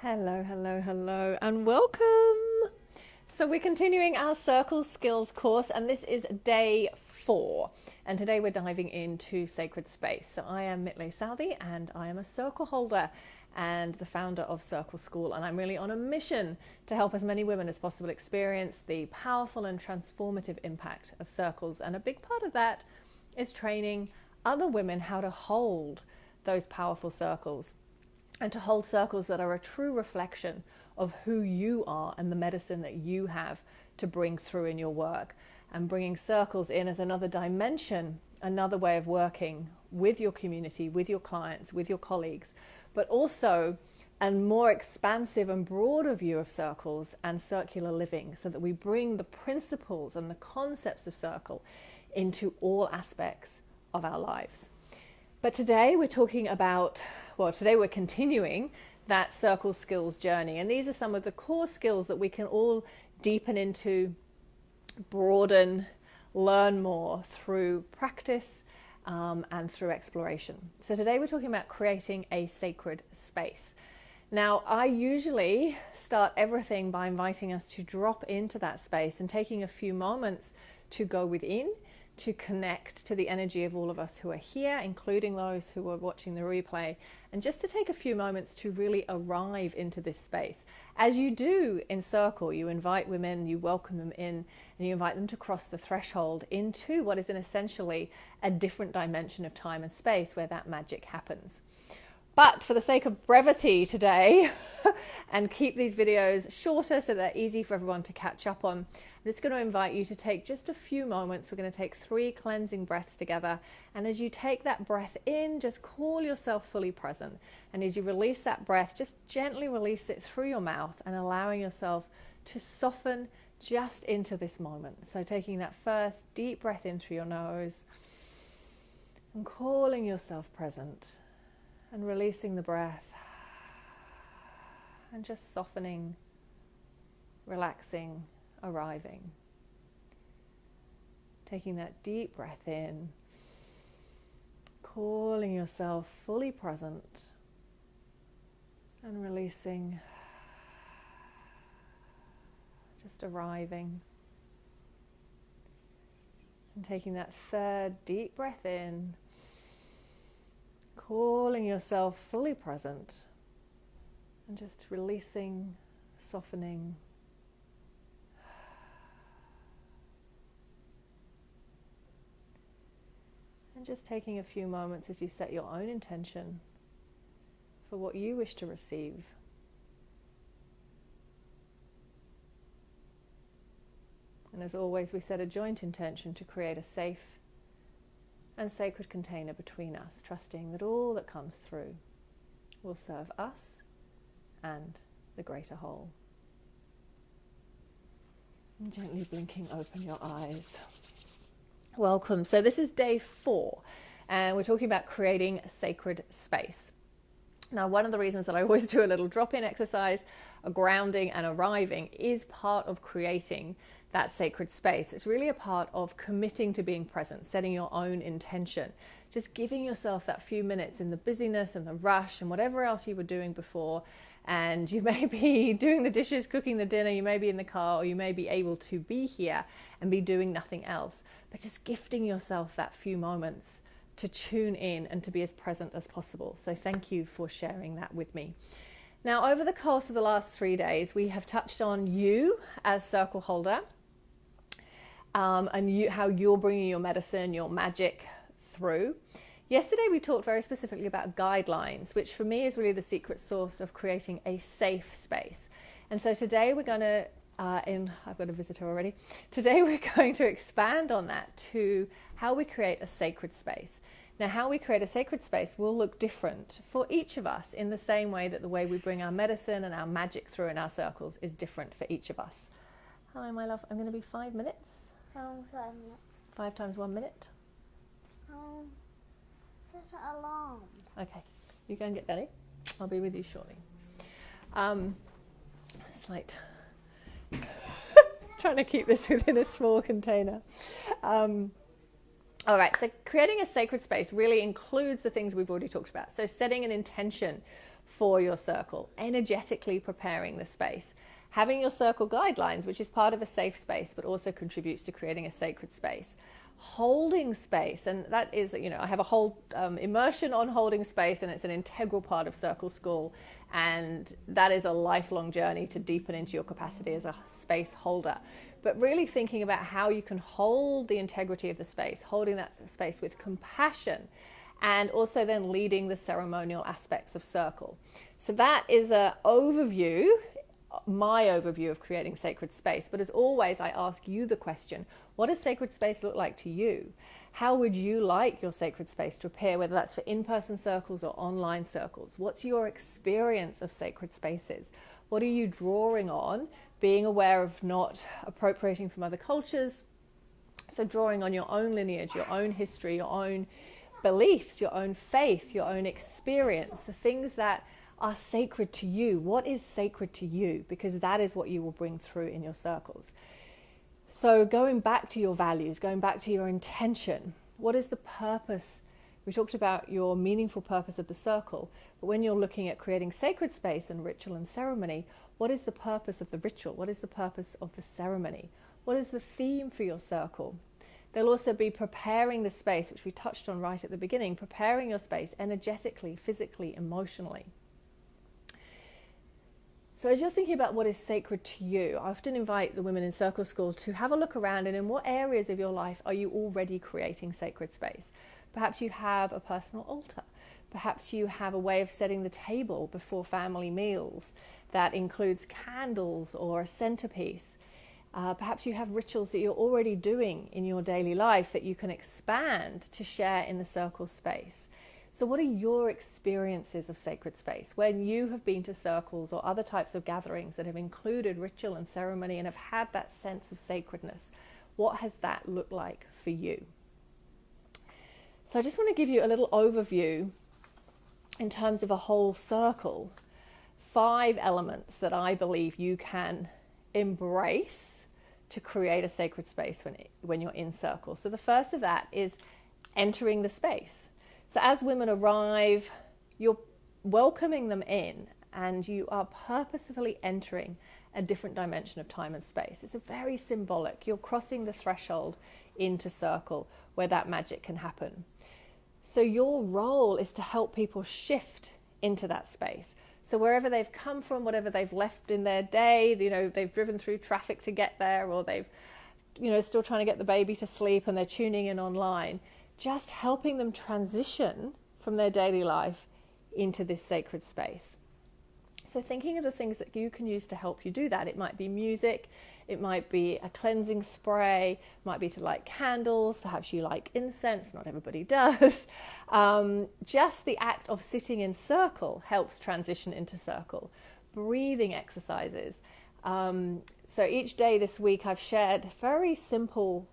Hello, hello, hello, and welcome. So we're continuing our Circle Skills course, and this is day 4. And today we're diving into sacred space. So I am Mitlay Southey, and I am a circle holder and the founder of Circle School. And I'm really on a mission to help as many women as possible experience the powerful and transformative impact of circles. And a big part of that is training other women how to hold those powerful circles, and to hold circles that are a true reflection of who you are and the medicine that you have to bring through in your work. And bringing circles in as another dimension, another way of working with your community, with your clients, with your colleagues, but also a more expansive and broader view of circles and circular living, so that we bring the principles and the concepts of circle into all aspects of our lives. But today we're talking about, today we're continuing that circle skills journey. And these are some of the core skills that we can all deepen into, broaden, learn more through practice and through exploration. So today we're talking about creating a sacred space. Now, I usually start everything by inviting us to drop into that space and taking a few moments to go within, to connect to the energy of all of us who are here, including those who are watching the replay, and just to take a few moments to really arrive into this space. As you do in Circle, you invite women, you welcome them in, and you invite them to cross the threshold into what is essentially a different dimension of time and space where that magic happens. But for the sake of brevity today, and keep these videos shorter so they're easy for everyone to catch up on, I'm just going to invite you to take just a few moments. We're going to take 3 cleansing breaths together. And as you take that breath in, just call yourself fully present. And as you release that breath, just gently release it through your mouth and allowing yourself to soften just into this moment. So taking that first deep breath in through your nose and calling yourself present, and releasing the breath and just softening, relaxing, arriving. Taking that deep breath in, calling yourself fully present, and releasing, just arriving. And taking that third deep breath in, calling yourself fully present, and just releasing, softening. And just taking a few moments as you set your own intention for what you wish to receive. And as always, we set a joint intention to create a safe and sacred container between us, trusting that all that comes through will serve us and the greater whole. And gently blinking open your eyes. Welcome. So this is day 4, and we're talking about creating a sacred space. Now, one of the reasons that I always do a little drop-in exercise, a grounding and arriving, is part of creating that sacred space. It's really a part of committing to being present, setting your own intention, just giving yourself that few minutes in the busyness and the rush and whatever else you were doing before. And you may be doing the dishes, cooking the dinner, you may be in the car, or you may be able to be here and be doing nothing else. But just gifting yourself that few moments to tune in and to be as present as possible. So thank you for sharing that with me. Now, over the course of the last 3 days, we have touched on you as circle holder, and how you're bringing your medicine, your magic through. Yesterday, we talked very specifically about guidelines, which for me is really the secret sauce of creating a safe space. And so today we're going to, I've got a visitor already. Today we're going to expand on that to how we create a sacred space. Now, how we create a sacred space will look different for each of us, in the same way that the way we bring our medicine and our magic through in our circles is different for each of us. Hi, my love. I'm going to be 5 minutes. How long's 5 minutes? 5 times 1 minute. Set an alarm. Okay, you go and get ready. I'll be with you shortly. It's like trying to keep this within a small container. All right, so creating a sacred space really includes the things we've already talked about. So setting an intention for your circle, energetically preparing the space, having your circle guidelines, which is part of a safe space, but also contributes to creating a sacred space. Holding space, and that is, I have a whole immersion on holding space, and it's an integral part of Circle School, and that is a lifelong journey to deepen into your capacity as a space holder. But really thinking about how you can hold the integrity of the space, holding that space with compassion, and also then leading the ceremonial aspects of Circle. So that is an overview, my overview of creating sacred space. But as always, I ask you the question, what does sacred space look like to you? How would you like your sacred space to appear, whether that's for in-person circles or online circles? What's your experience of sacred spaces? What are you drawing on, being aware of not appropriating from other cultures? So drawing on your own lineage, your own history, your own beliefs, your own faith, your own experience, the things that are sacred to you. What is sacred to you? Because that is what you will bring through in your circles. So going back to your values, going back to your intention, what is the purpose? We talked about your meaningful purpose of the circle, but when you're looking at creating sacred space and ritual and ceremony, what is the purpose of the ritual? What is the purpose of the ceremony? What is the theme for your circle? They'll also be preparing the space, which we touched on right at the beginning, preparing your space energetically, physically, emotionally. So as you're thinking about what is sacred to you, I often invite the women in Circle School to have a look around, and in what areas of your life are you already creating sacred space? Perhaps you have a personal altar. Perhaps you have a way of setting the table before family meals that includes candles or a centerpiece. Perhaps you have rituals that you're already doing in your daily life that you can expand to share in the circle space. So what are your experiences of sacred space? When you have been to circles or other types of gatherings that have included ritual and ceremony and have had that sense of sacredness, what has that looked like for you? So I just want to give you a little overview in terms of a whole circle. 5 elements that I believe you can embrace to create a sacred space when you're in circle. So the first of that is entering the space. So as women arrive, you're welcoming them in, and you are purposefully entering a different dimension of time and space. It's a very symbolic. You're crossing the threshold into circle where that magic can happen. So your role is to help people shift into that space. So wherever they've come from, whatever they've left in their day, they've driven through traffic to get there, or they've, still trying to get the baby to sleep and they're tuning in online, just helping them transition from their daily life into this sacred space. So thinking of the things that you can use to help you do that. It might be music, it might be a cleansing spray, it might be to light candles, perhaps you like incense, not everybody does. Just the act of sitting in circle helps transition into circle. Breathing exercises. So each day this week I've shared very simple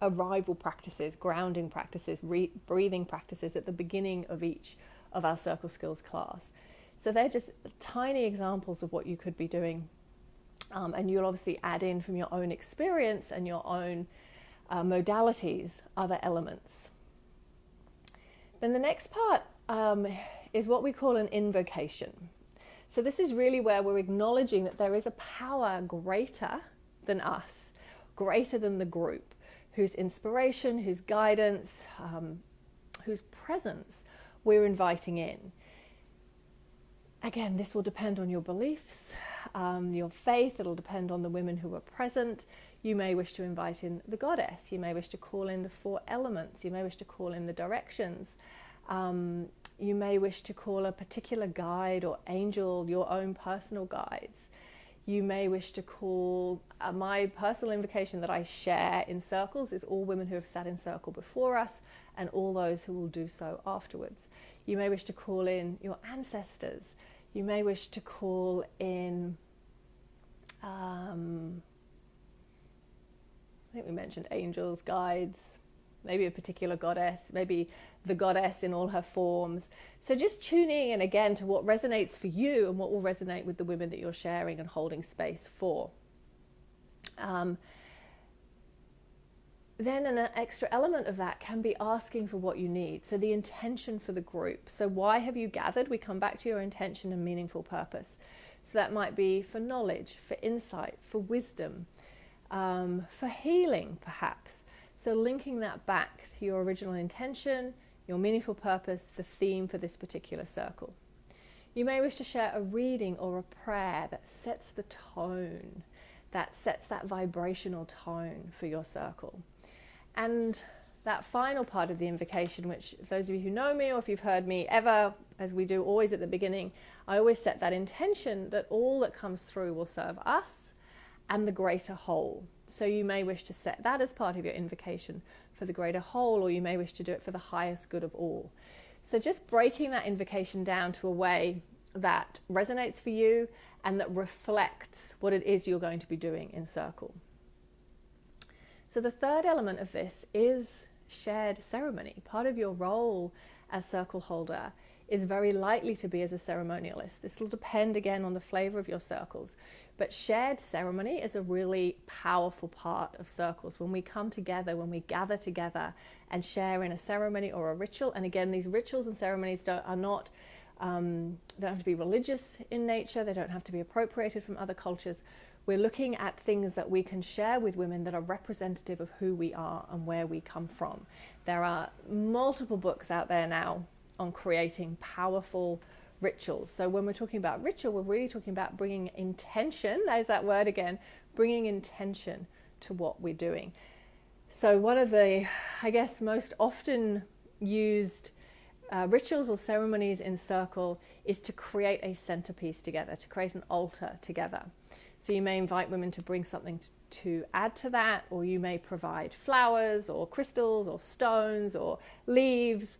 arrival practices, grounding practices, breathing practices at the beginning of each of our Circle Skills class. So they're just tiny examples of what you could be doing. And you'll obviously add in from your own experience and your own modalities, other elements. Then the next part is what we call an invocation. So this is really where we're acknowledging that there is a power greater than us, greater than the group, whose inspiration, whose guidance, whose presence we're inviting in. Again, this will depend on your beliefs, your faith. It'll depend on the women who are present. You may wish to invite in the goddess. You may wish to call in the 4 elements. You may wish to call in the directions. You may wish to call a particular guide or angel, your own personal guides. You may wish to call, my personal invocation that I share in circles is all women who have sat in circle before us and all those who will do so afterwards. You may wish to call in your ancestors. You may wish to call in, I think we mentioned angels, guides, maybe a particular goddess, maybe the goddess in all her forms. So just tuning in again to what resonates for you and what will resonate with the women that you're sharing and holding space for. then an extra element of that can be asking for what you need. So the intention for the group. So why have you gathered? We come back to your intention and meaningful purpose. So that might be for knowledge, for insight, for wisdom, for healing perhaps. So linking that back to your original intention, your meaningful purpose, the theme for this particular circle. You may wish to share a reading or a prayer that sets the tone, that sets that vibrational tone for your circle. And that final part of the invocation, which those of you who know me or if you've heard me ever, as we do always at the beginning, I always set that intention that all that comes through will serve us and the greater whole. So you may wish to set that as part of your invocation for the greater whole, or you may wish to do it for the highest good of all. So just breaking that invocation down to a way that resonates for you and that reflects what it is you're going to be doing in circle. So the third element of this is shared ceremony. Part of your role as circle holder is very likely to be as a ceremonialist. This will depend again on the flavor of your circles, but shared ceremony is a really powerful part of circles. When we come together, when we gather together and share in a ceremony or a ritual, and again, these rituals and ceremonies don't have to be religious in nature, they don't have to be appropriated from other cultures. We're looking at things that we can share with women that are representative of who we are and where we come from. There are multiple books out there now on creating powerful rituals. So when we're talking about ritual, we're really talking about bringing intention, there's that word again, bringing intention to what we're doing. So one of the, I guess, most often used rituals or ceremonies in circle is to create a centerpiece together, to create an altar together. So you may invite women to bring something to add to that, or you may provide flowers or crystals or stones or leaves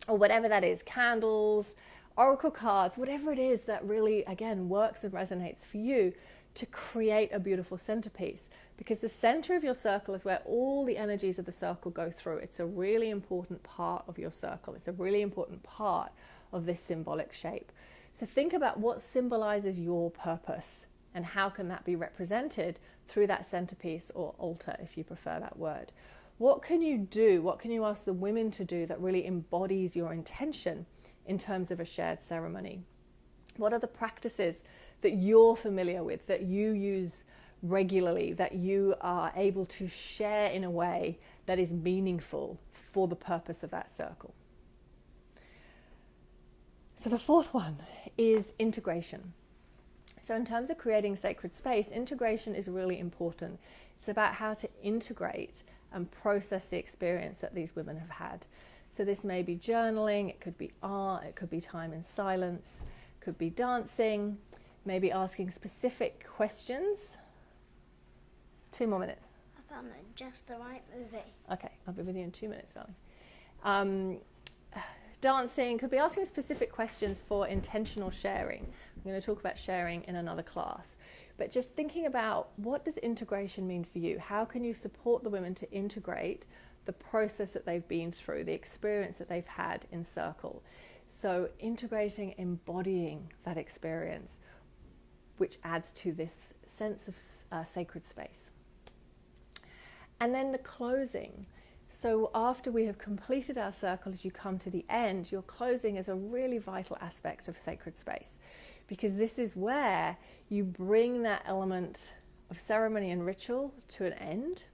or whatever that is, candles, oracle cards, whatever it is that really, again, works and resonates for you to create a beautiful centerpiece. Because the center of your circle is where all the energies of the circle go through. It's a really important part of your circle. It's a really important part of this symbolic shape. So think about what symbolizes your purpose. And how can that be represented through that centerpiece or altar, if you prefer that word? What can you do? What can you ask the women to do that really embodies your intention in terms of a shared ceremony? What are the practices that you're familiar with, that you use regularly, that you are able to share in a way that is meaningful for the purpose of that circle? So the fourth one is integration. So in terms of creating sacred space, integration is really important. It's about how to integrate and process the experience that these women have had. So this may be journaling, it could be art, it could be time in silence, it could be dancing, maybe asking specific questions. 2 more minutes. I found just the right movie. Okay, I'll be with you in 2 minutes, darling. Dancing, could be asking specific questions for intentional sharing. I'm going to talk about sharing in another class. But just thinking about, what does integration mean for you? How can you support the women to integrate the process that they've been through, the experience that they've had in circle? So integrating, embodying that experience, which adds to this sense of sacred space. And then the closing. So after we have completed our circle, as you come to the end, your closing is a really vital aspect of sacred space, because this is where you bring that element of ceremony and ritual to an end.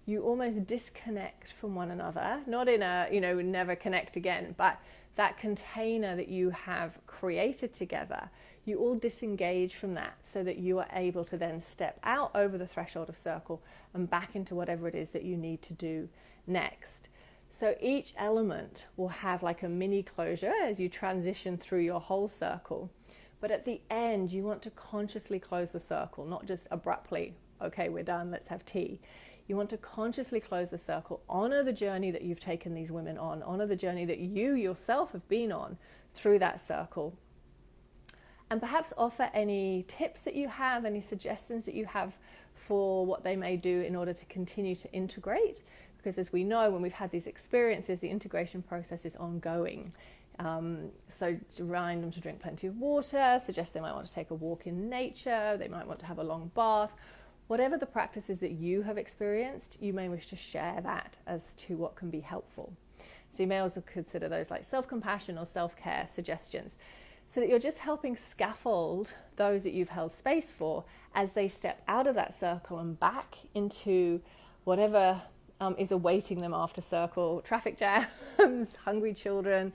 You almost disconnect from one another, not in a, never connect again, but that container that you have created together, you all disengage from that so that you are able to then step out over the threshold of circle and back into whatever it is that you need to do next. So each element will have like a mini closure as you transition through your whole circle. But at the end, you want to consciously close the circle, not just abruptly, okay, we're done, let's have tea. You want to consciously close the circle, honor the journey that you've taken these women on, honor the journey that you yourself have been on through that circle. And perhaps offer any tips that you have, any suggestions that you have for what they may do in order to continue to integrate. Because as we know, when we've had these experiences, the integration process is ongoing. So remind them to drink plenty of water, suggest they might want to take a walk in nature, they might want to have a long bath, whatever the practices that you have experienced, you may wish to share that as to what can be helpful. So you may also consider those like self-compassion or self-care suggestions, so that you're just helping scaffold those that you've held space for as they step out of that circle and back into whatever is awaiting them after circle. Traffic jams, hungry children,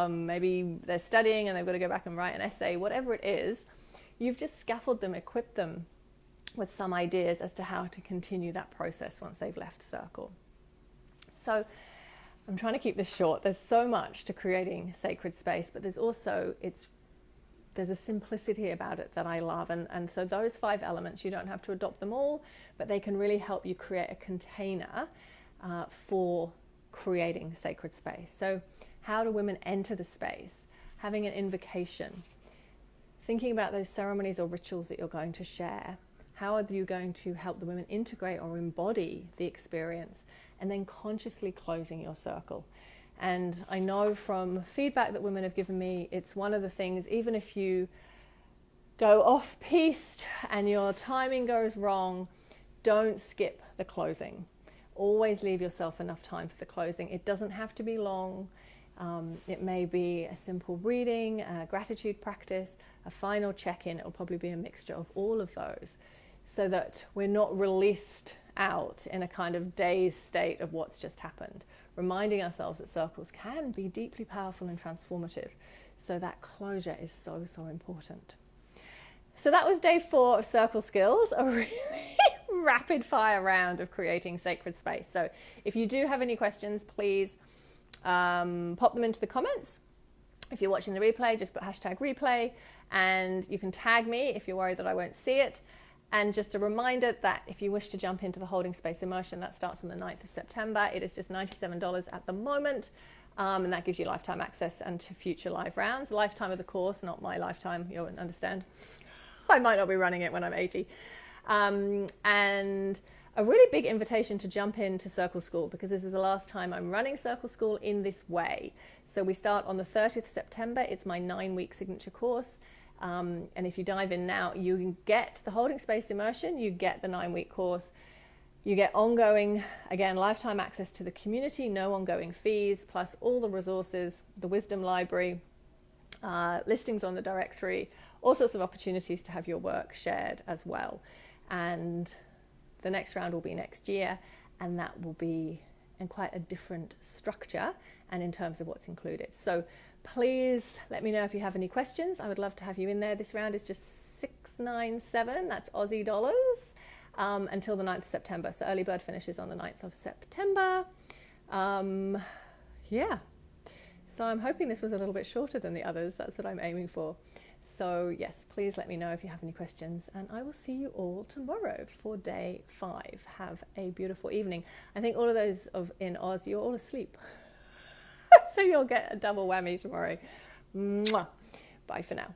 maybe they're studying and they've got to go back and write an essay, whatever it is, you've just scaffolded them, equipped them with some ideas as to how to continue that process once they've left circle. So I'm trying to keep this short. There's so much to creating sacred space, but there's also, there's a simplicity about it that I love. And so those 5 elements, you don't have to adopt them all, but they can really help you create a container for creating sacred space. So how do women enter the space? Having an invocation, thinking about those ceremonies or rituals that you're going to share. How are you going to help the women integrate or embody the experience? And then consciously closing your circle. And I know from feedback that women have given me, it's one of the things, even if you go off-piste and your timing goes wrong, don't skip the closing. Always leave yourself enough time for the closing. It doesn't have to be long. It may be a simple reading, a gratitude practice, a final check-in. It'll probably be a mixture of all of those, so that we're not released out in a kind of dazed state of what's just happened. Reminding ourselves that circles can be deeply powerful and transformative. So that closure is so, so important. So that was day 4 of Circle Skills, a really rapid fire round of creating sacred space. So if you do have any questions, please pop them into the comments. If you're watching the replay, just put #replay, and you can tag me if you're worried that I won't see it. And just a reminder that if you wish to jump into the Holding Space Immersion, that starts on the 9th of September. It is just $97 at the moment, and that gives you lifetime access and to future live rounds. Lifetime of the course, not my lifetime, you'll understand. I might not be running it when I'm 80. And a really big invitation to jump into Circle School, because this is the last time I'm running Circle School in this way. So we start on the 30th of September. It's my 9-week signature course. And if you dive in now, you can get the Holding Space Immersion, you get the 9-week course, you get ongoing, again, lifetime access to the community, no ongoing fees, plus all the resources, the wisdom library, listings on the directory, all sorts of opportunities to have your work shared as well. And the next round will be next year, and that will be in quite a different structure and in terms of what's included. So please let me know if you have any questions. I would love to have you in there. This round is just $697, that's Aussie dollars, until the 9th of September. So early bird finishes on the 9th of September. Yeah. So I'm hoping this was a little bit shorter than the others. That's what I'm aiming for. So yes, please let me know if you have any questions, and I will see you all tomorrow for day 5. Have a beautiful evening. I think all of those in Oz, you're all asleep. So you'll get a double whammy tomorrow. Mwah. Bye for now.